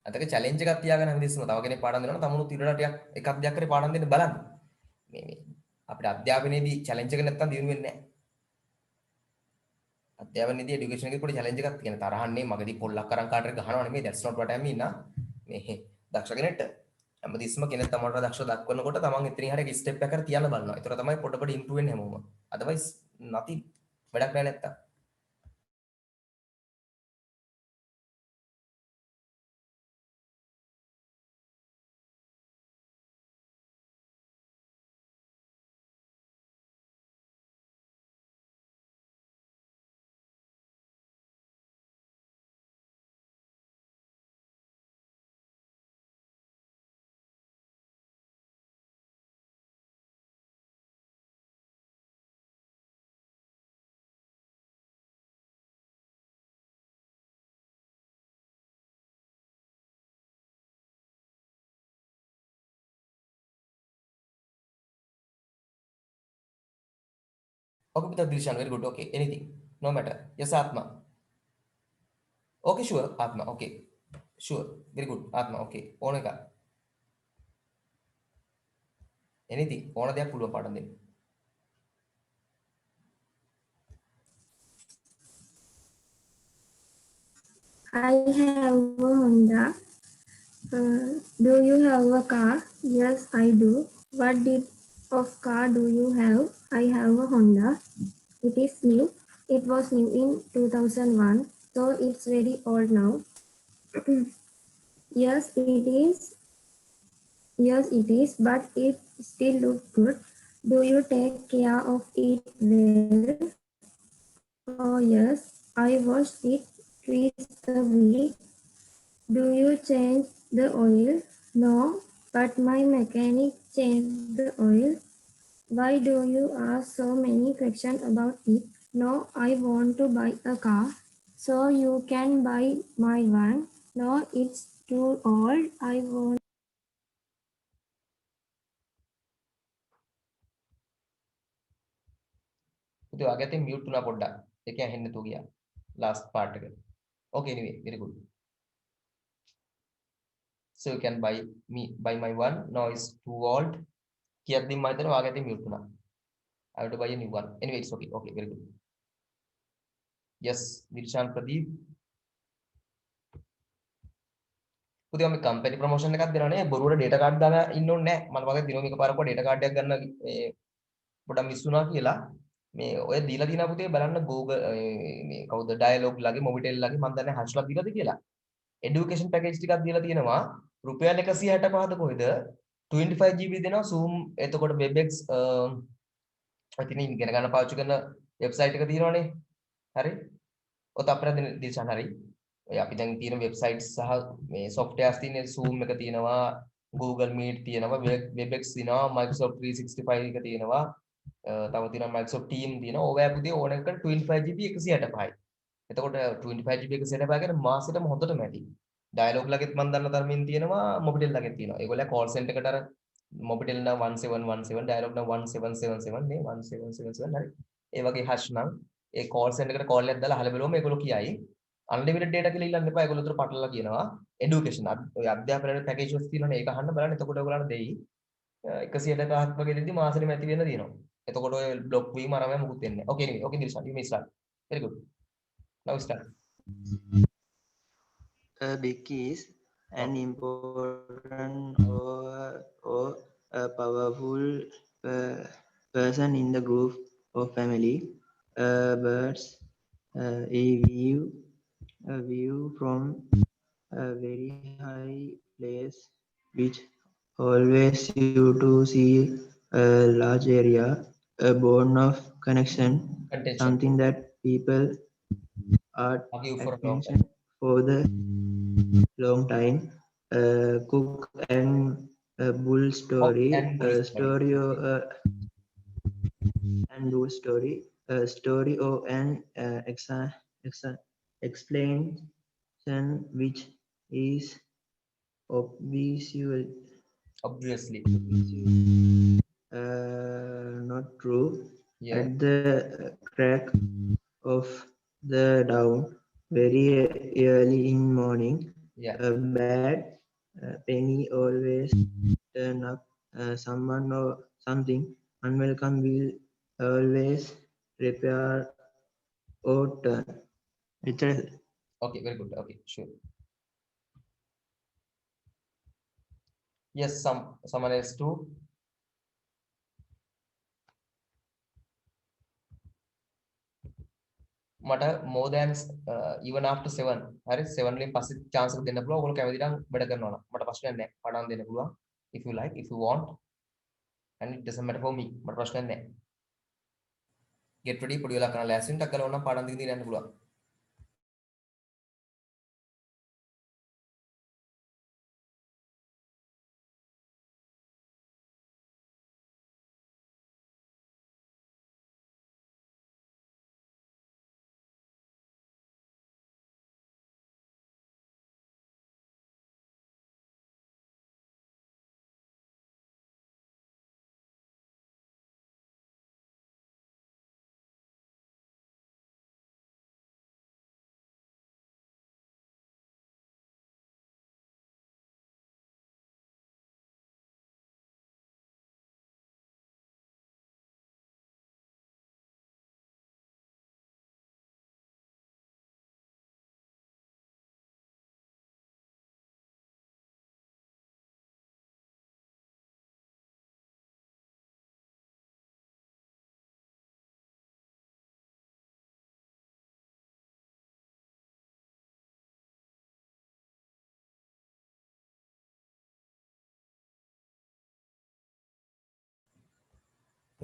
අතක challenge එකක් තියාගෙන හැමදෙස්සම තව කෙනෙක් පාඩම් දෙනවා නම් තමුණුත් ඊළඟ ටිකක් එකක් දෙයක් කරේ පාඩම් දෙන්න බලන්න. මේ අපිට අධ්‍යාපනයේදී challenge එක නැත්තම් දිනු වෙන්නේ නැහැ. අධ්‍යාපන නීති এডুকেෂන් එකේ පොඩි චැලෙන්ජ් එකක් තියෙනවා. තරහන්නේ මගදී පොල්ලක් අරන් කාට හරි ගහනවා නෙමෙයි. that's not what I mean නා. මේ දක්ෂ කෙනෙක්ට හැමතිස්සම කෙනෙක් තමන්ට දක්ෂ දක්වනකොට තමන් එතනින් හරිය ස්ටෙප් එකකට තියන්න බලනවා. ඒතර තමයි පොඩ පොඩ ඉම්ප්‍රූව් වෙන්නේ හැමෝම. otherwise nothing. වැඩක් නැහැ නැත්තම්. Okay, Mr. Dilshan, very good. Okay, anything. No matter. Yes, Atma. Okay, sure. Atma, okay. Sure. Very good. Atma, okay. ඕන එක. Anything. ඕන දෙයක් පුළුවන් පාඩම් දෙන්න. I have a Honda. Do you have a car? Yes, I do. What did of car do you have? I have a Honda. It is new. It was new in 2001, so it's very old now. Yes, it is. Yes, it is, but it still looks good. Do you take care of it well? Oh, yes, I wash it twice a week. Do you change the oil? No, but my mechanic changed the oil. Why do you ask so many questions about it? No, I want to buy a car. So you can buy my one. No, it's too old. I want. පුතේ ඔයාගේ අතින් mute වුණා පොඩ්ඩක්. ඒකෙන් ඇහෙන්නේ නැතුව ගියා. last part එක. Okay, anyway, very good. So you can buy my one. No, it's too old. කියද්දි මම හිතනවා ඔයාගේ අතින් මියුට් වුණා. I have to buy a new one. Anyway, it's okay. Okay, very good. Yes, Dirshan Pradeep. පුතේ මම company promotion එකක් දෙනවා නේ බොරුවට ඩේටා කාඩ් දාලා ඉන්න ඕනේ නැහැ. මම වගේ දිනෝම එකපාරක් ඩේටා කාඩ් එකක් ගන්න මේ පොඩක් මිස් වුණා කියලා මේ ඔය දීලා තියෙනවා පුතේ බලන්න Google මේ කවුද ඩයලොග් ලගේ මොබිටෙල් ලගේ මම දන්නේ හෂ්ලා දීලාද කියලා. এডুকেෂන් පැකේජ් ටිකක් දීලා තියෙනවා රුපියල් 165ද කොහෙද 25 GB දෙනවා Zoom එතකොට WebEx ඉතින් ඉගෙන ගන්න පාවිච්චි කරන වෙබ්සයිට් එක තියෙනවනේ. හරි. ඔත අපිට දිල්ෂාන් හරි. ඔය අපි දැන් තියෙන වෙබ්සයිට්ස් සහ මේ softwares තියෙන Zoom එක තියෙනවා Google Meet තියෙනවා WebEx තියෙනවා Microsoft 365 එක තියෙනවා තව තියෙනවා Microsoft Teams තියෙනවා ඕවා පුතේ ඕන එකට 25 GB 165යි. එතකොට 25 GB 165 කියන්නේ මාසෙටම හොඳටම ඇති. ඩයලොග් ලගෙත් මම දන්න තරමින් තියෙනවා මොබිටෙල් ලගෙත් තියෙනවා. ඒගොල්ලෝ කෝල් සෙන්ටර් එකට අර මොබිටෙල් නම් 1717 ඩයලොග් නම් 1777 නේ 1777 හරි. ඒ වගේ hash නම් ඒ කෝල් සෙන්ටර් එකට කෝල් එකක් දාලා අහලා බලුවම ඒගොල්ලෝ කියයි unlimited data කියලා ඉල්ලන්න එපා. ඒගොල්ලෝ උතර පටලලා කියනවා education ඔය අධ්‍යාපනයේ පැකේජස් තියෙනවනේ ඒක අහන්න බලන්න. එතකොට ඔයගොල්ලන්ට දෙයි 165ක් වගේ දෙද්දි මාසෙට ඇති වෙන්න තියෙනවා. එතකොට ඔය බ්ලොක් වීම අරම මුකුත් වෙන්නේ නැහැ. Okay anyway, okay Dilshan, you may start. Very good. Now start. A big is an important or a powerful person in the group or family. Birds a view from a very high place, which always you to see a large area, a bond of connection, Attention. something that people are Argue for a long attention time. for the long time. Cook and Bull story, and Bull story or and Bull story, story or an explanation which is Obviously. not true. Yeah. At the crack of the dawn, very early in morning, Yeah. a bad penny always turn up. Someone or something unwelcome will always repair Orton. Richard. Okay, very good. Okay, sure. Yes, someone else too. මට more than even after 7 හරි 7 වලින් පස්සේ chance එක දෙන්න පුළුවන්. ඔයගොල්ලෝ කැමති නම් වැඩ කරනවා නම් මට ප්‍රශ්නයක් නැහැ. පඩම් දෙන්න පුළුවන්. If you like, if you want, and it doesn't matter for me. මට ප්‍රශ්නයක් නැහැ. Get ready පොඩි වෙලා කරන්න ලෑස්ති වෙන්න ටක් කරලා ඕනම් පාඩම් දිගින් දිගට යන්න පුළුවන්.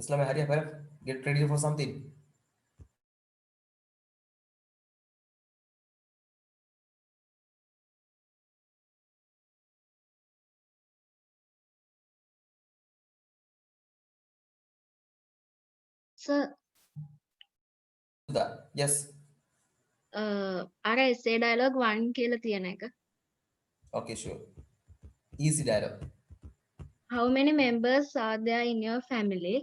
Islam hurry up, hurry up. Get ready for something. Sir, Yes. අර essay dialogue 1 කියලා තියෙන එක. Okay, sure. Easy dialogue. How many members are there in your family?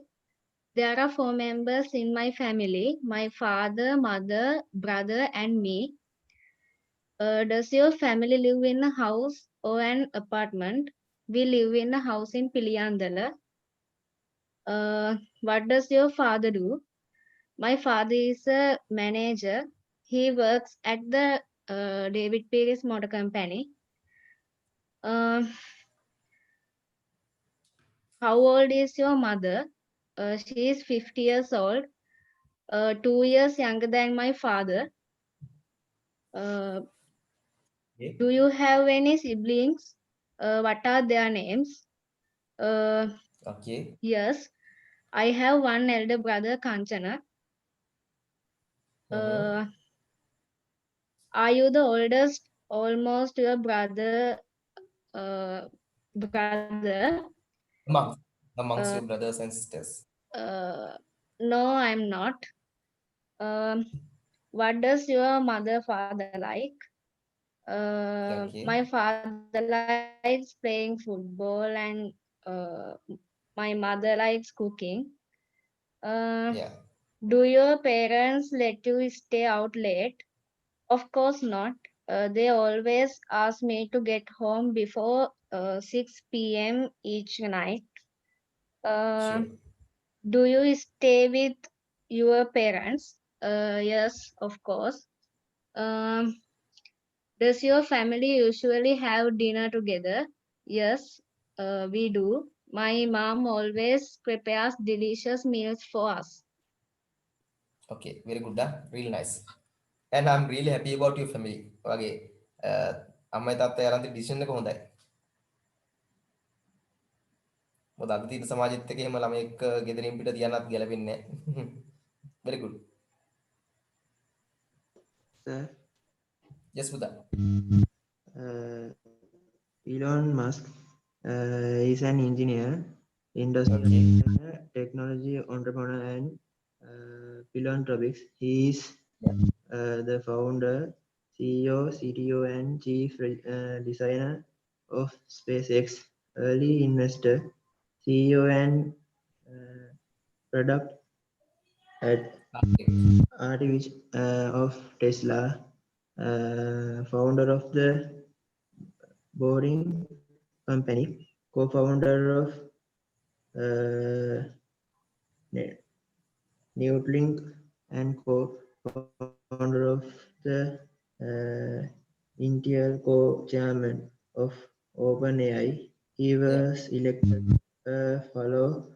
There are 4 members in my family. My father, mother, brother, and me. Does your family live in a house or an apartment? We live in a house in Piliyandala. What does your father do? My father is a manager. He works at the David Pierce Motor Company. How old is your mother? She is 50 years old, 2 years younger than my father. Okay. Do you have any siblings? What are their names? Okay. Yes, I have one elder brother, Kanchana. Are you the oldest? Almost your brother. Amongst your brothers and sisters. No, I'm not. What does your mother father like? Okay. My father likes playing football and my mother likes cooking. Yeah. Do your parents let you stay out late? Of course not. They always ask me to get home before 6 p.m. each night. Sure. Do you stay with your parents? Yes, of course. Does your family usually have dinner together? Yes, we do. My mom always prepares delicious meals for us. Okay, very good. Really nice. And I'm really happy about your family. Okay. අම්මයි තාත්තයි අරන් තියෙන decision එක හොඳයි. මොකද අද තියෙන සමාජෙත් එක්ක එහෙම ළමයෙක් ගෙදරින් පිට තියන්නත් ගැලපෙන්නේ නැහැ. Very good. Sir. Yes, Buddha. Elon Musk is an engineer, industrial technology entrepreneur, and philanthropist. He is the founder, CEO, CTO, and chief designer of SpaceX, early investor, CEO, and product at artificial of Tesla, founder of the Boring Company, co-founder of Neuralink and founder of the Intel co-chairman of OpenAI. He was elected fellow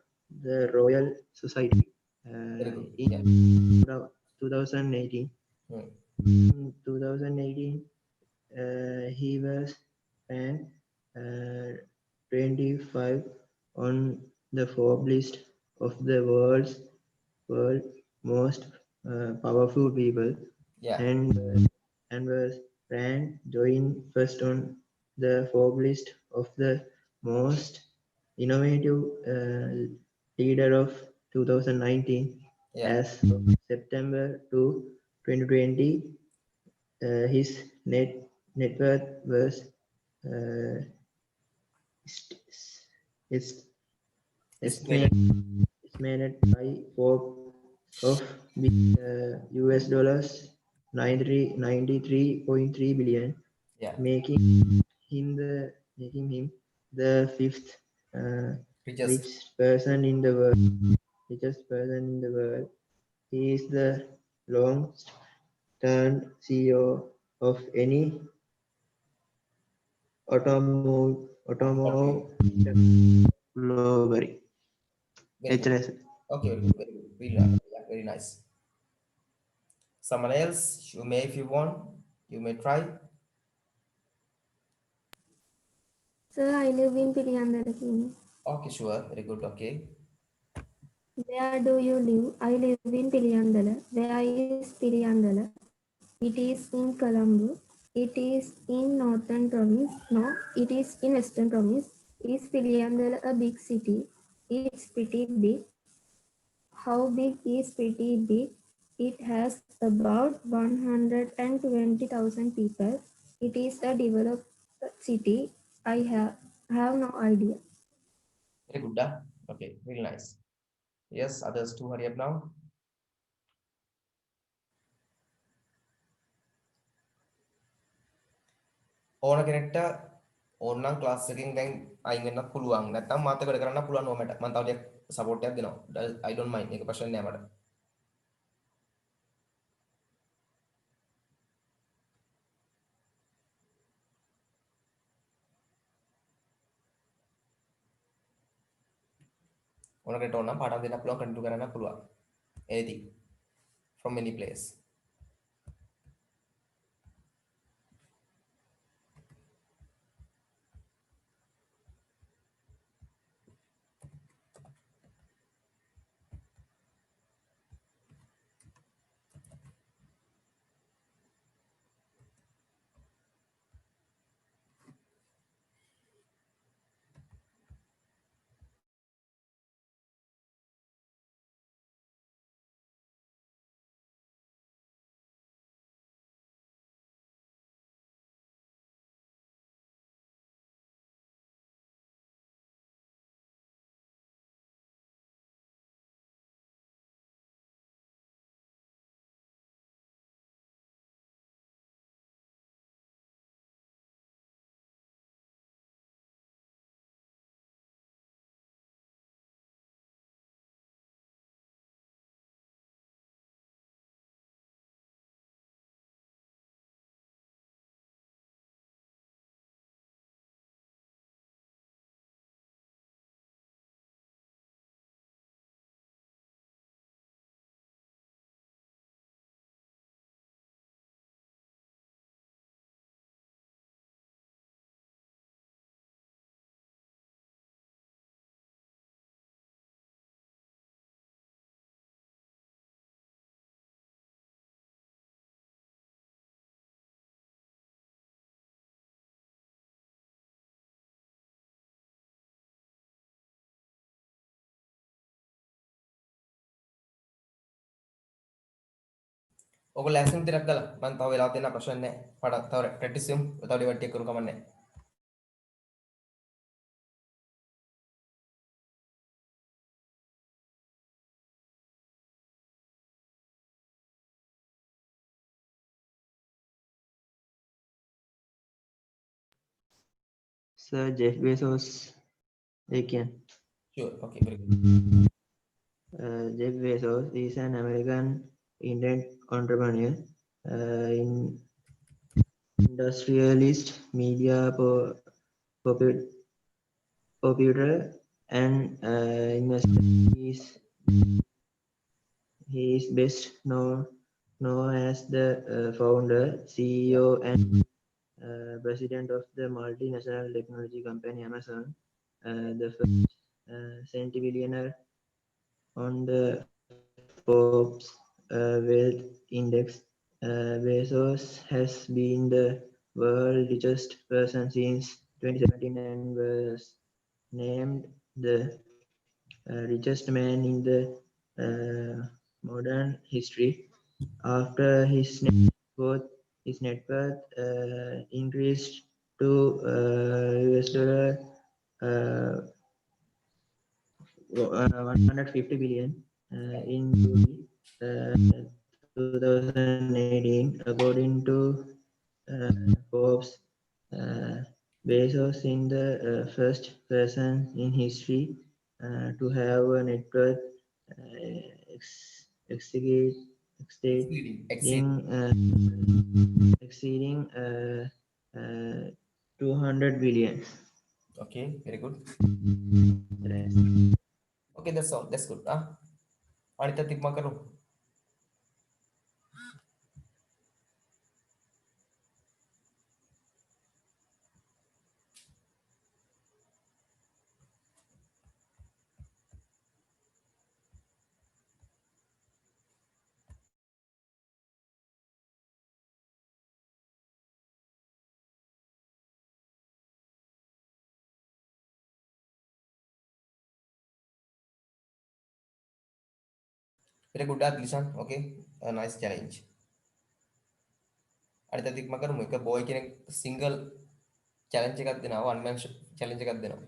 the Royal Society Very good. in Yeah. 2018. Hmm. In 2018, he was ranked 25 on the Forbes list of the world most powerful people, Yeah. and was ranked joined first on the Forbes list of the most innovative leader of 2019. Yeah. As of September 2020, his net worth was uh, est- est- Estimated. estimated by Forbes of US dollars 93.3 billion, Yeah. making making him the fifth uh, Richest. richest person in the world. He is the longest term CEO of any automobile Okay. globally. Very good. HRS. Okay. Very good. Very good. Really nice. Yeah, very nice. Someone else, you may, if you want, you may try. Sir, I live in Piriandala, Kenya. Okay, sure. Very good. Okay. Where do you live? I live in Piriandala. Where is Piriandala? It is in Colombo. It is in Northern Province. No, it is in Western Province. Is Piriandala a big city? It's pretty big. How big is pretty big? It has about 120,000 people. It is a developed city. I have no idea. Very good. Okay. Very nice. Yes. Others too. Hurry up now. ඕන කෙනෙක්ට ඕනනම් class එකකින් දැන් අයින් වෙන්නත් පුළුවන්. නැත්නම් මාත් එක්ක වැඩ කරන්න පුළුවන් ඕමට. මම තව ටිකක් සපෝට් එකක් දෙනවා. I don't mind. ඒක ප්‍රශ්න නෑ මට. ඕන කෙනෙක්ට ඕන නම් පාඩම් දෙන්නත් පුළුවන්, කන්ටිනියු කරන්නත් පුළුවන්. Anything from any place. ඔයගොල්ලෝ ලෑස්තිම තිරක් ගාලා මම තව වෙලාවක් දෙන්න ප්‍රශ්න නැහැ. පාඩම් තව ප්‍රැක්ටිස් කරමු. තව ඩිවයිඩ් එක කරු කමන්නේ. Sir Jeff Bezos again. Sure. Okay. Very good. Jeff Bezos is an American internet entrepreneur, in industrialist, media popu- popular, and investor. He is best known as the founder, CEO, and president of the multinational technology company Amazon, the first centibillionaire on the Forbes Wealth Index. Bezos has been the world's richest person since 2017 and was named the richest man in the modern history after worth, his net worth increased to US dollar 150 billion in July 2018, according to Forbes. uh, Bezos is the first person in history to have a net worth exceeding Exceeding. exceeding 200 billion. Okay, very good. Okay, that's all. That's good. Anita Tikma karo. Very good, Lishan. Okay, a nice challenge. Anita Tikma karo. Meka boy kine single challenge එකක් දෙනවා. One man challenge එකක් දෙනවා.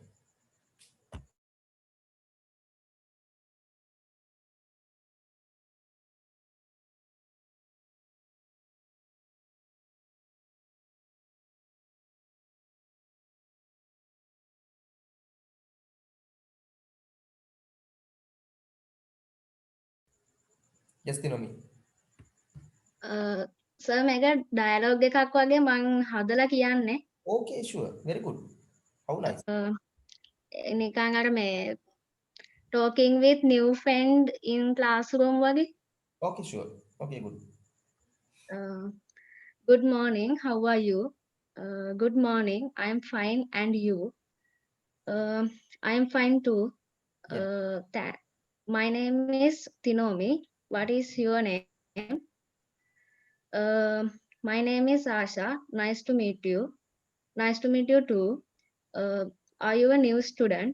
Yes, Tinomi. Sir මේක dialogue එකක් වගේ මං හදලා කියන්නේ Okay, sure. Very good. How nice. නිකන් අර මේ talking with new friend in classroom වගේ. Okay, sure. Okay, good. Good morning, how are you? Good morning, I'm fine, and you? I'm fine too. My name is Tinomi. What is your name? My name is Asha. Nice to meet you. Nice to meet you too. Are you a new student?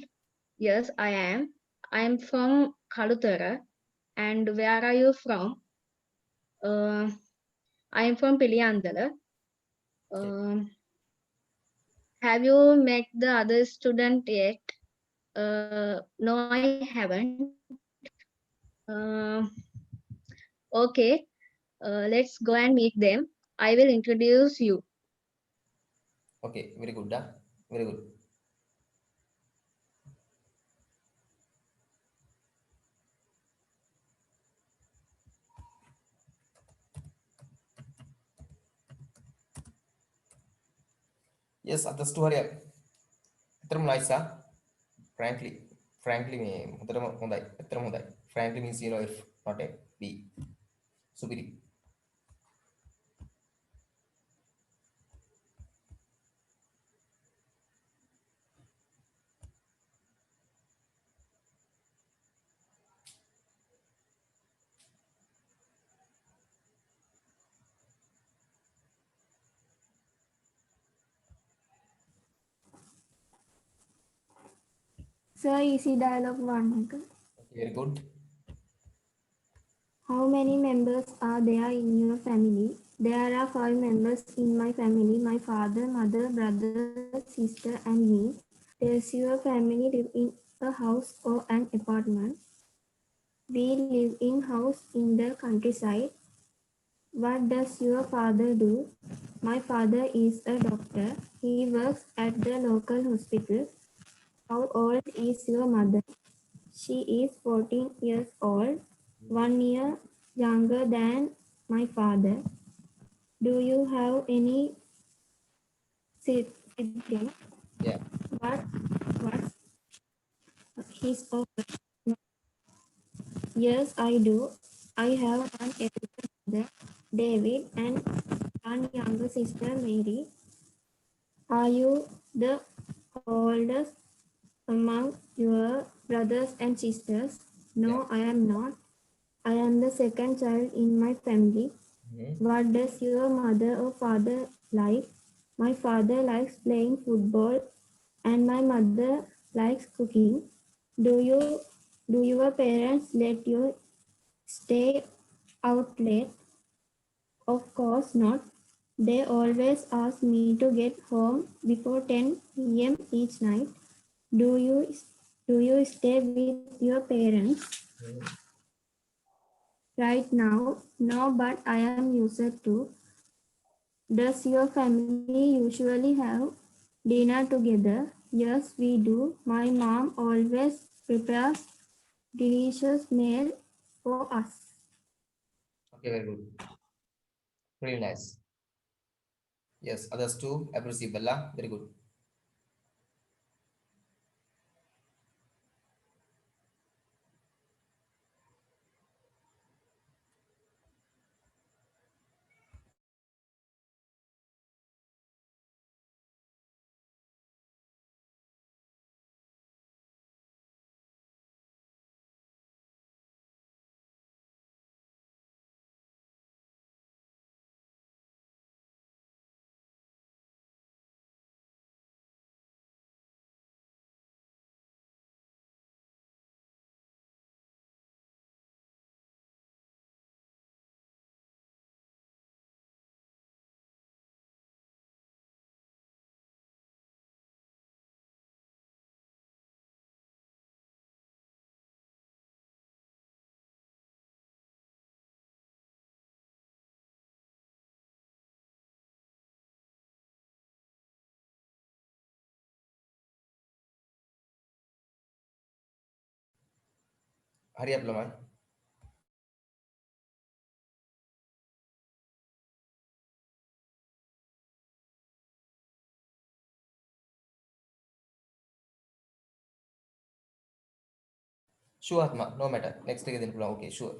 Yes, I am. I am from Kalutara. And where are you from? I am from Piliandala. Have you met the other student yet? No, I haven't. Okay, let's go and meet them. I will introduce you. Okay, very good. Very good. Yes, අදස්තු හරියක්. ඇත්තටම nice frankly මේ හොඳටම හොඳයි. ඇත්තටම හොඳයි. Frankly means you know if not a B. සුපිරි. Sir, easy dialogue 1. Okay, very good. How many members are there in your family? There are 5 members in my family. My father, mother, brother, sister, and me. Does your family live in a house or an apartment? We live in house in the countryside. What does your father do? My father is a doctor. He works at the local hospital. How old is your mother? She is 14 years old. 1 year younger than my father. Do you have any sibling? Yeah. What's his offer? Yes, I do. I have one elder brother, David, and one younger sister, Mary. Are you the oldest among your brothers and sisters? Yeah. No, I am not. I am the second child in my family. Mhm. What does your mother or father like? My father likes playing football and my mother likes cooking. Do your parents let you stay out late? Of course not. They always ask me to get home before 10 p.m. each night. Do you do you stay with your parents Mhm. right now? No, but I am used to. Does your family usually have dinner together? Yes, we do. My mom always prepares delicious meal for us. Okay, very good. Really nice. Yes, others too. Abusi Bella. Very good. Hurry up, Laman. Sure, Atma. No matter. Next week, okay, sure.